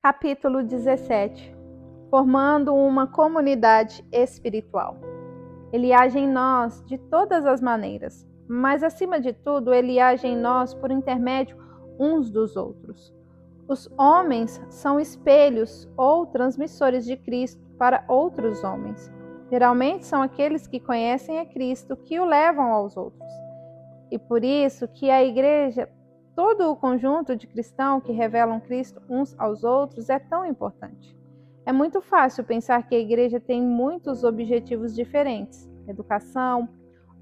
Capítulo 17. Formando uma comunidade espiritual. Ele age em nós de todas as maneiras, mas acima de tudo, ele age em nós por intermédio uns dos outros. Os homens são espelhos ou transmissores de Cristo para outros homens. Geralmente são aqueles que conhecem a Cristo que o levam aos outros. E por isso que a igreja, todo o conjunto de cristãos que revelam Cristo uns aos outros é tão importante. É muito fácil pensar que a igreja tem muitos objetivos diferentes: educação,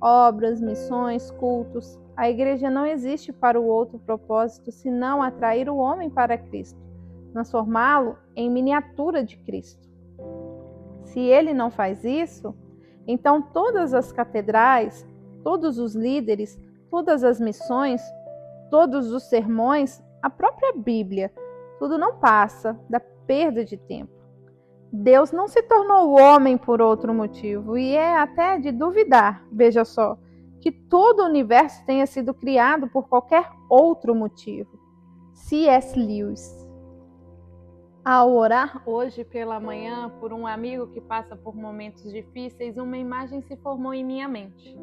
obras, missões, cultos. A igreja não existe para o outro propósito senão atrair o homem para Cristo, transformá-lo em miniatura de Cristo. Se ele não faz isso, então todas as catedrais, todos os líderes, todas as missões, todos os sermões, a própria Bíblia, tudo não passa da perda de tempo. Deus não se tornou homem por outro motivo, e é até de duvidar, veja só, que todo o universo tenha sido criado por qualquer outro motivo. C.S. Lewis. Ao orar hoje pela manhã por um amigo que passa por momentos difíceis, uma imagem se formou em minha mente.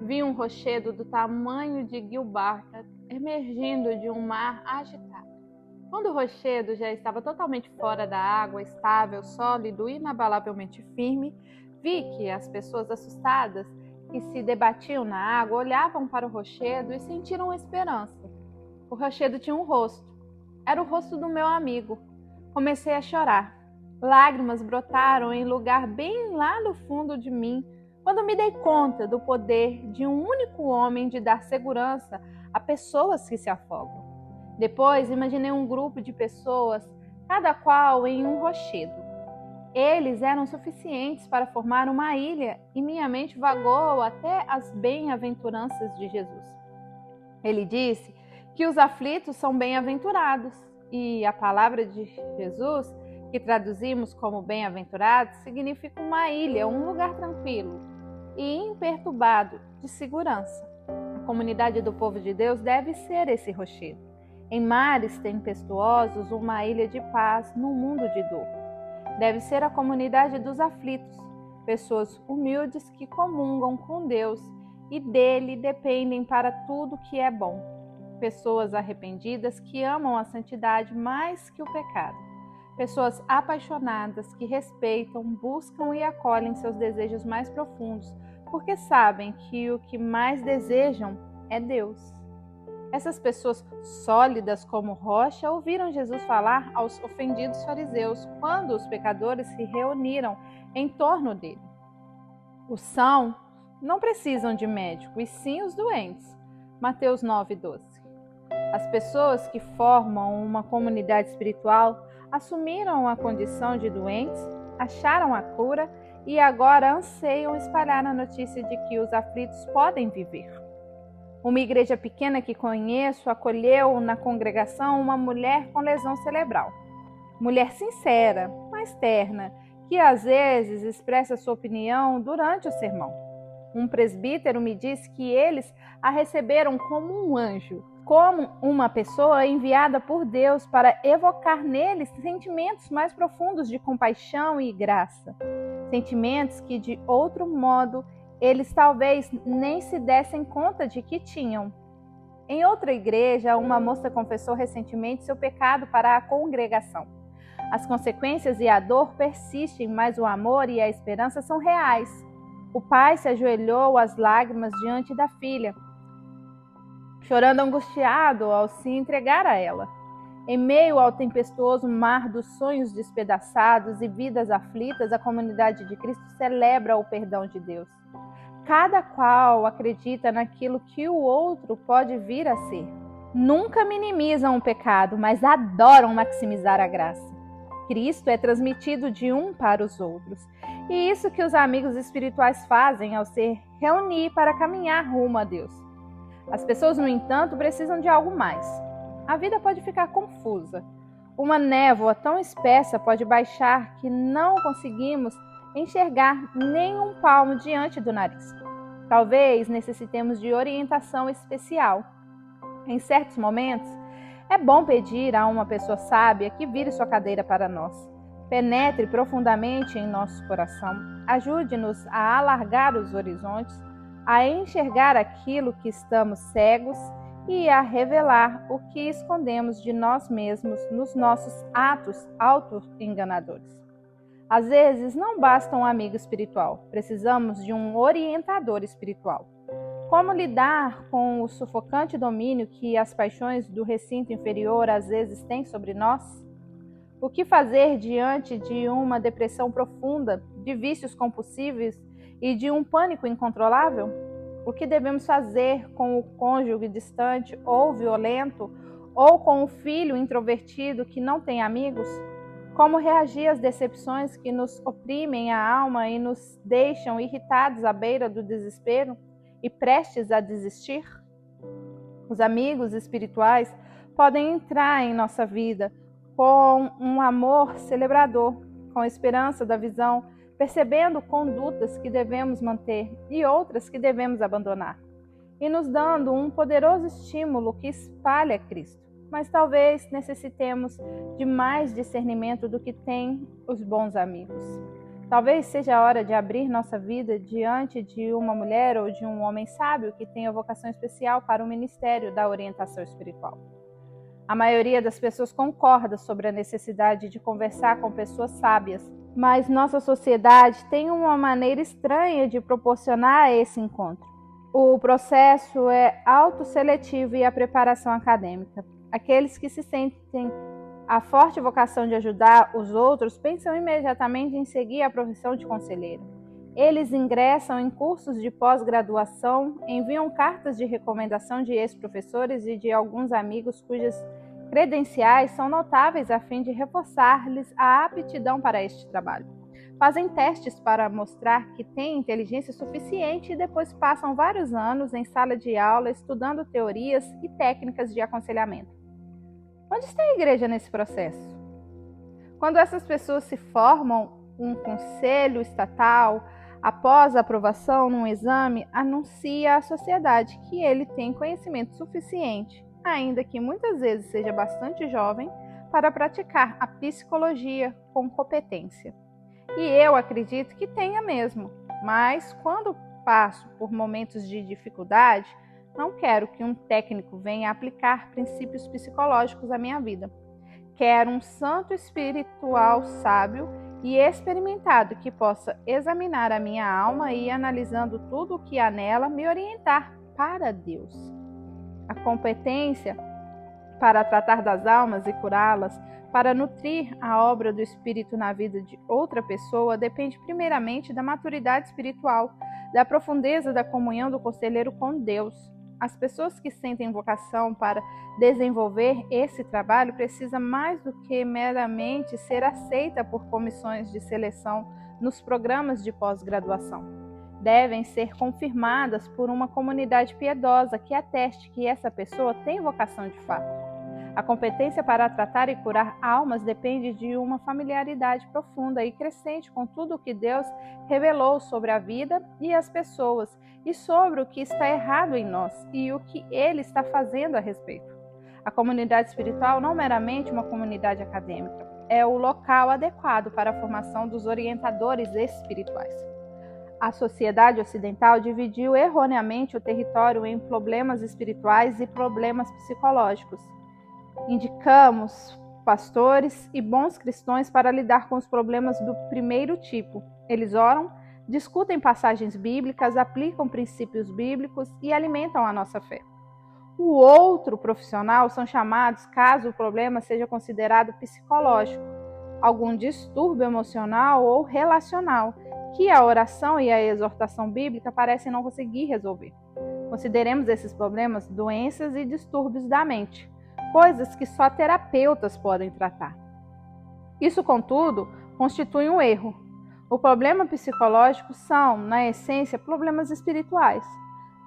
Vi um rochedo do tamanho de Gibraltar emergindo de um mar agitado. Quando o rochedo já estava totalmente fora da água, estável, sólido e inabalavelmente firme, vi que as pessoas assustadas que se debatiam na água olhavam para o rochedo e sentiram esperança. O rochedo tinha um rosto. Era o rosto do meu amigo. Comecei a chorar. Lágrimas brotaram em lugar bem lá no fundo de mim, quando me dei conta do poder de um único homem de dar segurança a pessoas que se afogam. Depois, imaginei um grupo de pessoas, cada qual em um rochedo. Eles eram suficientes para formar uma ilha e minha mente vagou até as bem-aventuranças de Jesus. Ele disse que os aflitos são bem-aventurados e a palavra de Jesus, que traduzimos como bem-aventurados, significa uma ilha, um lugar tranquilo e imperturbado de segurança. A comunidade do povo de Deus deve ser esse rochedo. Em mares tempestuosos, uma ilha de paz num mundo de dor. Deve ser a comunidade dos aflitos, pessoas humildes que comungam com Deus e dele dependem para tudo que é bom. Pessoas arrependidas que amam a santidade mais que o pecado. Pessoas apaixonadas que respeitam, buscam e acolhem seus desejos mais profundos, porque sabem que o que mais desejam é Deus. Essas pessoas sólidas como rocha ouviram Jesus falar aos ofendidos fariseus quando os pecadores se reuniram em torno dele. Os sãos não precisam de médico, e sim os doentes. Mateus 9:12. As pessoas que formam uma comunidade espiritual assumiram a condição de doentes, acharam a cura e agora anseiam espalhar a notícia de que os aflitos podem viver. Uma igreja pequena que conheço acolheu na congregação uma mulher com lesão cerebral. Mulher sincera, mas terna, que às vezes expressa sua opinião durante o sermão. Um presbítero me disse que eles a receberam como um anjo, como uma pessoa enviada por Deus para evocar neles sentimentos mais profundos de compaixão e graça. Sentimentos que, de outro modo, eles talvez nem se dessem conta de que tinham. Em outra igreja, uma moça confessou recentemente seu pecado para a congregação. As consequências e a dor persistem, mas o amor e a esperança são reais. O pai se ajoelhou às lágrimas diante da filha, chorando angustiado ao se entregar a ela. Em meio ao tempestuoso mar dos sonhos despedaçados e vidas aflitas, a comunidade de Cristo celebra o perdão de Deus. Cada qual acredita naquilo que o outro pode vir a ser. Nunca minimizam o pecado, mas adoram maximizar a graça. Cristo é transmitido de um para os outros. E isso que os amigos espirituais fazem ao se reunir para caminhar rumo a Deus. As pessoas, no entanto, precisam de algo mais. A vida pode ficar confusa. Uma névoa tão espessa pode baixar que não conseguimos enxergar nem um palmo diante do nariz. Talvez necessitemos de orientação especial. Em certos momentos, É bom pedir a uma pessoa sábia que vire sua cadeira para nós. Penetre profundamente em nosso coração. Ajude-nos a alargar os horizontes, a enxergar aquilo que estamos cegos e a revelar o que escondemos de nós mesmos nos nossos atos auto-enganadores. Às vezes, não basta um amigo espiritual, precisamos de um orientador espiritual. Como lidar com o sufocante domínio que as paixões do recinto inferior às vezes têm sobre nós? O que fazer diante de uma depressão profunda, de vícios compulsivos e de um pânico incontrolável? O que devemos fazer com o cônjuge distante ou violento, ou com o filho introvertido que não tem amigos? Como reagir às decepções que nos oprimem a alma e nos deixam irritados à beira do desespero e prestes a desistir? Os amigos espirituais podem entrar em nossa vida com um amor celebrador, com a esperança da visão, percebendo condutas que devemos manter e outras que devemos abandonar, e nos dando um poderoso estímulo que espalha Cristo. Mas talvez necessitemos de mais discernimento do que têm os bons amigos. Talvez seja a hora de abrir nossa vida diante de uma mulher ou de um homem sábio que tenha vocação especial para o ministério da orientação espiritual. A maioria das pessoas concorda sobre a necessidade de conversar com pessoas sábias, mas nossa sociedade tem uma maneira estranha de proporcionar esse encontro. O processo é autosseletivo e a preparação acadêmica. Aqueles que se sentem a forte vocação de ajudar os outros pensam imediatamente em seguir a profissão de conselheiro. Eles ingressam em cursos de pós-graduação, enviam cartas de recomendação de ex-professores e de alguns amigos cujas credenciais são notáveis a fim de reforçar-lhes a aptidão para este trabalho. Fazem testes para mostrar que têm inteligência suficiente e depois passam vários anos em sala de aula estudando teorias e técnicas de aconselhamento. Onde está a igreja nesse processo? Quando essas pessoas se formam um conselho estatal, após a aprovação num exame, anuncia à sociedade que ele tem conhecimento suficiente, ainda que muitas vezes seja bastante jovem, para praticar a psicologia com competência. E eu acredito que tenha mesmo, mas quando passo por momentos de dificuldade, não quero que um técnico venha aplicar princípios psicológicos à minha vida. Quero um santo espiritual sábio e experimentado que possa examinar a minha alma e, analisando tudo o que há nela, me orientar para Deus. A competência para tratar das almas e curá-las, para nutrir a obra do Espírito na vida de outra pessoa, depende primeiramente da maturidade espiritual, da profundeza da comunhão do conselheiro com Deus. As pessoas que sentem vocação para desenvolver esse trabalho precisam mais do que meramente ser aceita por comissões de seleção nos programas de pós-graduação. Devem ser confirmadas por uma comunidade piedosa que ateste que essa pessoa tem vocação de fato. A competência para tratar e curar almas depende de uma familiaridade profunda e crescente com tudo o que Deus revelou sobre a vida e as pessoas e sobre o que está errado em nós e o que Ele está fazendo a respeito. A comunidade espiritual não é meramente uma comunidade acadêmica, é o local adequado para a formação dos orientadores espirituais. A sociedade ocidental dividiu erroneamente o território em problemas espirituais e problemas psicológicos. Indicamos pastores e bons cristãos para lidar com os problemas do primeiro tipo. Eles oram, discutem passagens bíblicas, aplicam princípios bíblicos e alimentam a nossa fé. O outro profissional são chamados caso o problema seja considerado psicológico, algum distúrbio emocional ou relacional, que a oração e a exortação bíblica parecem não conseguir resolver. Consideremos esses problemas doenças e distúrbios da mente, coisas que só terapeutas podem tratar. Isso, contudo, constitui um erro. O problema psicológico são, na essência, problemas espirituais.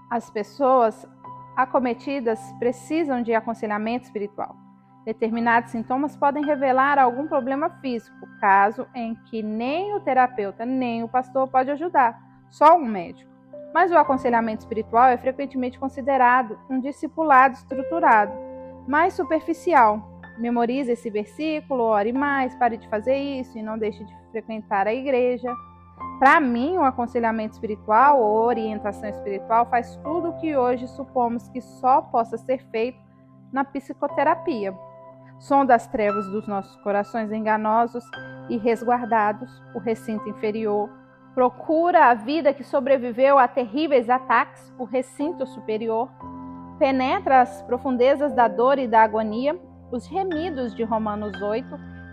As pessoas acometidas precisam de aconselhamento espiritual. Determinados sintomas podem revelar algum problema físico, caso em que nem o terapeuta nem o pastor pode ajudar, só um médico. Mas o aconselhamento espiritual é frequentemente considerado um discipulado estruturado. mais superficial. Memorize esse versículo, ore mais, pare de fazer isso e não deixe de frequentar a igreja. Para mim, o aconselhamento espiritual ou orientação espiritual faz tudo o que hoje supomos que só possa ser feito na psicoterapia. Sonda as trevas dos nossos corações enganosos e resguardados, o recinto inferior. Procura a vida que sobreviveu a terríveis ataques, o recinto superior. Penetra as profundezas da dor e da agonia, os remidos de Romanos 8,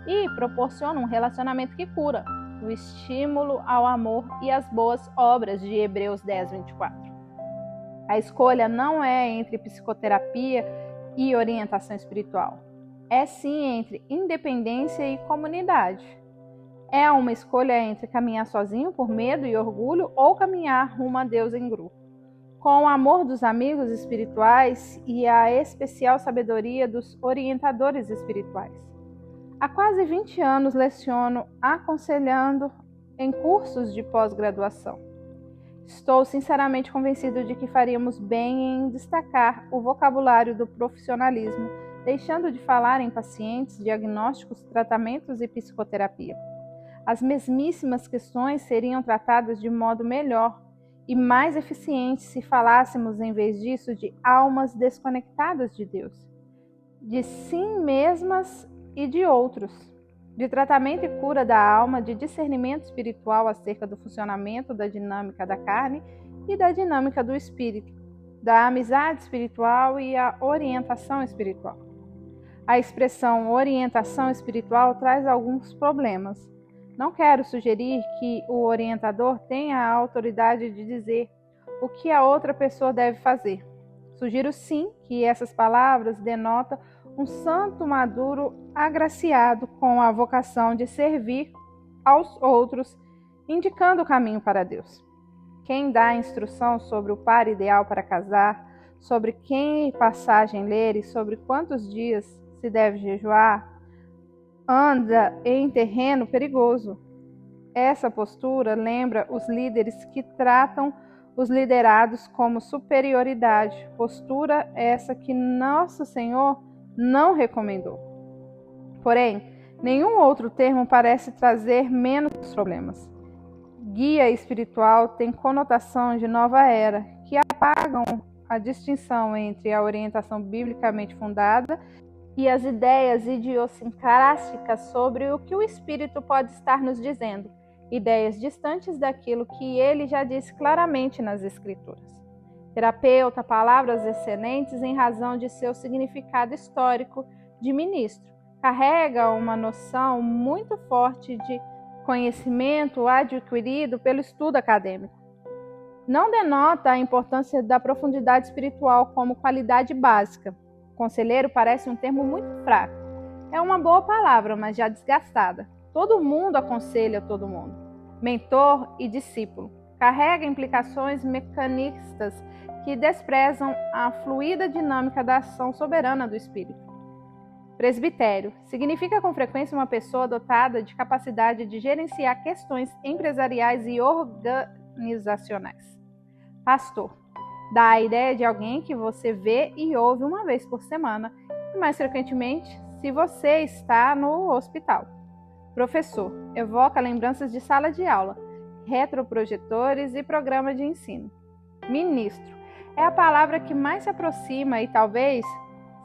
e proporciona um relacionamento que cura, o estímulo ao amor e às boas obras de Hebreus 10, 24. A escolha não é entre psicoterapia e orientação espiritual. É sim entre independência e comunidade. É uma escolha entre caminhar sozinho por medo e orgulho ou caminhar rumo a Deus em grupo. Com o amor dos amigos espirituais e a especial sabedoria dos orientadores espirituais. Há quase 20 anos leciono aconselhando em cursos de pós-graduação. Estou sinceramente convencido de que faríamos bem em destacar o vocabulário do profissionalismo, deixando de falar em pacientes, diagnósticos, tratamentos e psicoterapia. As mesmíssimas questões seriam tratadas de modo melhor e mais eficiente se falássemos, em vez disso, de almas desconectadas de Deus, de si mesmas e de outros, de tratamento e cura da alma, de discernimento espiritual acerca do funcionamento da dinâmica da carne e da dinâmica do espírito, da amizade espiritual e a orientação espiritual. A expressão orientação espiritual traz alguns problemas. Não quero sugerir que o orientador tenha a autoridade de dizer o que a outra pessoa deve fazer. Sugiro sim que essas palavras denotam um santo maduro agraciado com a vocação de servir aos outros, indicando o caminho para Deus. Quem dá instrução sobre o par ideal para casar, sobre que passagem ler e sobre quantos dias se deve jejuar, anda em terreno perigoso. Essa postura lembra os líderes que tratam os liderados como superioridade, postura essa que Nosso Senhor não recomendou. Porém, nenhum outro termo parece trazer menos problemas. Guia espiritual tem conotação de nova era, que apagam a distinção entre a orientação biblicamente fundada e as ideias idiosincráticas sobre o que o Espírito pode estar nos dizendo, ideias distantes daquilo que ele já disse claramente nas Escrituras. Terapeuta, palavras excelentes em razão de seu significado histórico de ministro, carrega uma noção muito forte de conhecimento adquirido pelo estudo acadêmico. Não denota a importância da profundidade espiritual como qualidade básica. Conselheiro parece um termo muito fraco. É uma boa palavra, mas já desgastada. Todo mundo aconselha todo mundo. Mentor e discípulo. Carrega implicações mecanistas que desprezam a fluida dinâmica da ação soberana do Espírito. Presbitério. Significa com frequência uma pessoa dotada de capacidade de gerenciar questões empresariais e organizacionais. Pastor. Dá a ideia de alguém que você vê e ouve uma vez por semana, e mais frequentemente se você está no hospital. Professor. Evoca lembranças de sala de aula, retroprojetores e programa de ensino. Ministro. É a palavra que mais se aproxima e talvez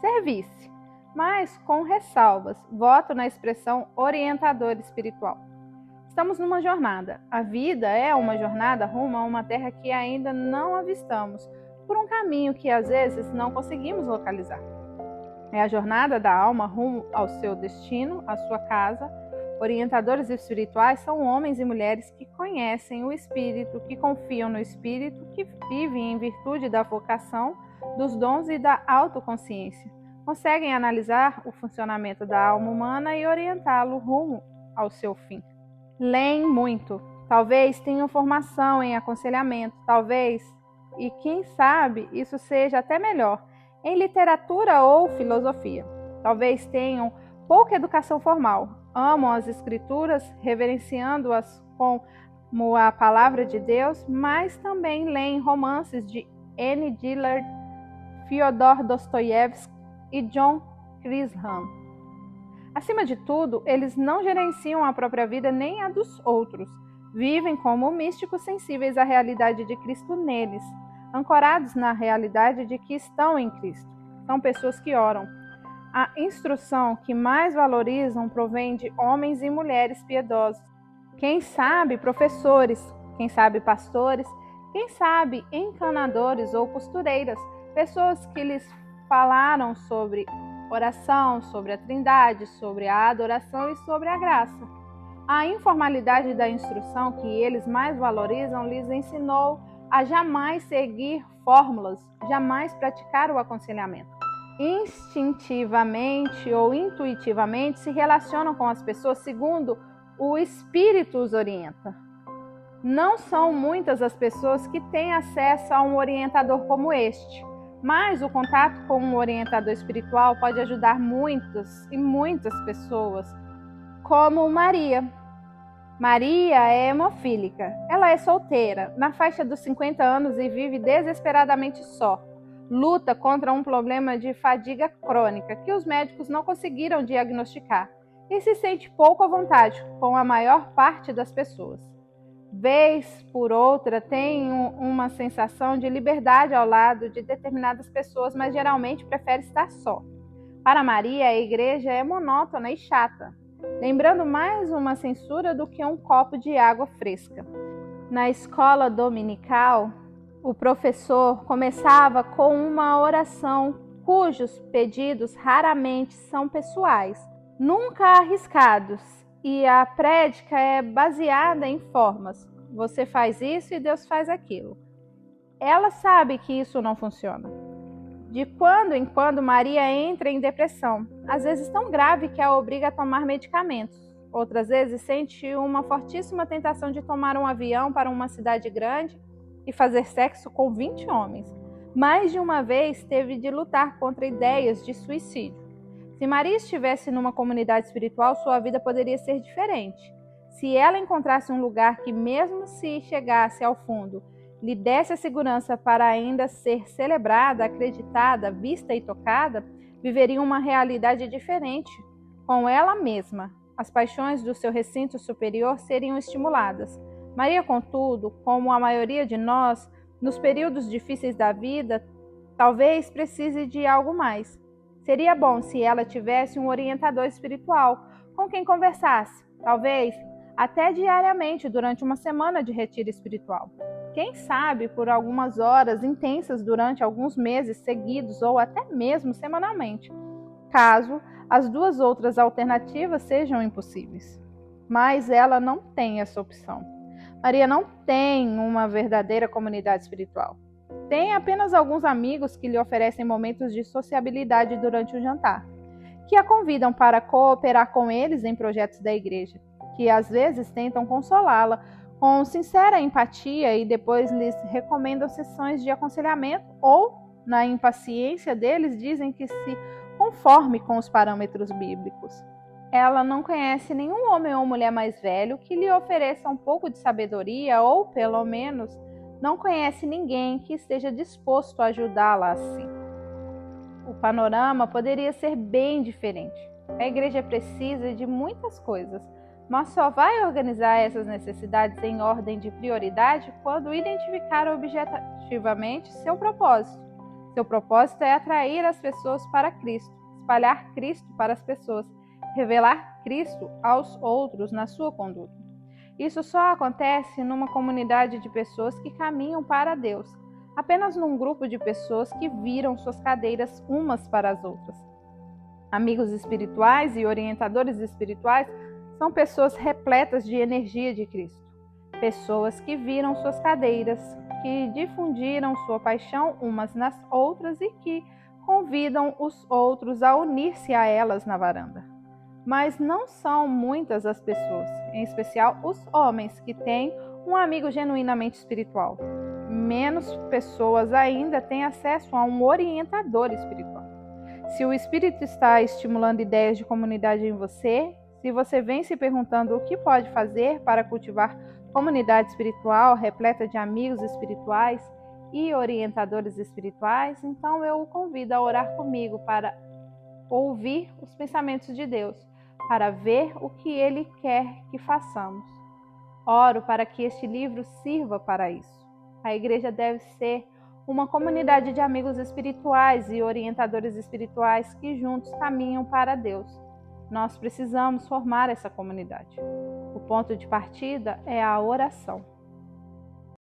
servisse, mas com ressalvas. Voto na expressão orientador espiritual. Estamos numa jornada. A vida é uma jornada rumo a uma terra que ainda não avistamos, por um caminho que às vezes não conseguimos localizar. É a jornada da alma rumo ao seu destino, à sua casa. Orientadores espirituais são homens e mulheres que conhecem o Espírito, que confiam no Espírito, que vivem em virtude da vocação, dos dons e da autoconsciência. Conseguem analisar o funcionamento da alma humana e orientá-lo rumo ao seu fim. Leem muito, talvez tenham formação em aconselhamento, talvez, e quem sabe isso seja até melhor, em literatura ou filosofia. Talvez tenham pouca educação formal, amam as Escrituras, reverenciando-as como a palavra de Deus, mas também leem romances de N. Dillard, Fyodor Dostoiévski, e John Grisham. Acima de tudo, eles não gerenciam a própria vida nem a dos outros. Vivem como místicos sensíveis à realidade de Cristo neles, ancorados na realidade de que estão em Cristo. São pessoas que oram. A instrução que mais valorizam provém de homens e mulheres piedosos. Quem sabe professores, quem sabe pastores, quem sabe encanadores ou costureiras, pessoas que lhes falaram sobre oração, sobre a Trindade, sobre a adoração e sobre a graça. A informalidade da instrução que eles mais valorizam lhes ensinou a jamais seguir fórmulas, jamais praticar o aconselhamento. Instintivamente ou intuitivamente se relacionam com as pessoas segundo o Espírito os orienta. Não são muitas as pessoas que têm acesso a um orientador como este, mas o contato com um orientador espiritual pode ajudar muitas e muitas pessoas, como Maria. Maria é hemofílica. Ela é solteira, na faixa dos 50 anos e vive desesperadamente só. Luta contra um problema de fadiga crônica que os médicos não conseguiram diagnosticar e se sente pouco à vontade com a maior parte das pessoas. Vez por outra tem uma sensação de liberdade ao lado de determinadas pessoas, mas geralmente prefere estar só. Para Maria, a igreja é monótona e chata, lembrando mais uma censura do que um copo de água fresca. Na escola dominical, o professor começava com uma oração cujos pedidos raramente são pessoais, nunca arriscados, e a prédica é baseada em formas. Você faz isso e Deus faz aquilo. Ela sabe que isso não funciona. De quando em quando Maria entra em depressão, às vezes tão grave que a obriga a tomar medicamentos. Outras vezes sente uma fortíssima tentação de tomar um avião para uma cidade grande e fazer sexo com 20 homens. Mais de uma vez teve de lutar contra ideias de suicídio. Se Maria estivesse numa comunidade espiritual, sua vida poderia ser diferente. Se ela encontrasse um lugar que, mesmo se chegasse ao fundo, lhe desse a segurança para ainda ser celebrada, acreditada, vista e tocada, viveria uma realidade diferente com ela mesma. As paixões do seu recinto superior seriam estimuladas. Maria, contudo, como a maioria de nós, nos períodos difíceis da vida, talvez precise de algo mais. Seria bom se ela tivesse um orientador espiritual com quem conversasse, talvez até diariamente durante uma semana de retiro espiritual. Quem sabe por algumas horas intensas durante alguns meses seguidos ou até mesmo semanalmente, caso as duas outras alternativas sejam impossíveis. Mas ela não tem essa opção. Maria não tem uma verdadeira comunidade espiritual. Tem apenas alguns amigos que lhe oferecem momentos de sociabilidade durante o jantar, que a convidam para cooperar com eles em projetos da igreja, que às vezes tentam consolá-la com sincera empatia e depois lhes recomendam sessões de aconselhamento ou, na impaciência deles, dizem que se conforme com os parâmetros bíblicos. Ela não conhece nenhum homem ou mulher mais velho que lhe ofereça um pouco de sabedoria ou, pelo menos, não conhece ninguém que esteja disposto a ajudá-la assim. O panorama poderia ser bem diferente. A igreja precisa de muitas coisas, mas só vai organizar essas necessidades em ordem de prioridade quando identificar objetivamente seu propósito. Seu propósito é atrair as pessoas para Cristo, espalhar Cristo para as pessoas, revelar Cristo aos outros na sua conduta. Isso só acontece numa comunidade de pessoas que caminham para Deus, apenas num grupo de pessoas que viram suas cadeiras umas para as outras. Amigos espirituais e orientadores espirituais são pessoas repletas de energia de Cristo, pessoas que viram suas cadeiras, que difundiram sua paixão umas nas outras e que convidam os outros a unir-se a elas na varanda. Mas não são muitas as pessoas, em especial os homens, que têm um amigo genuinamente espiritual. Menos pessoas ainda têm acesso a um orientador espiritual. Se o Espírito está estimulando ideias de comunidade em você, se você vem se perguntando o que pode fazer para cultivar comunidade espiritual repleta de amigos espirituais e orientadores espirituais, então eu o convido a orar comigo para ouvir os pensamentos de Deus, para ver o que Ele quer que façamos. Oro para que este livro sirva para isso. A igreja deve ser uma comunidade de amigos espirituais e orientadores espirituais que juntos caminham para Deus. Nós precisamos formar essa comunidade. O ponto de partida é a oração.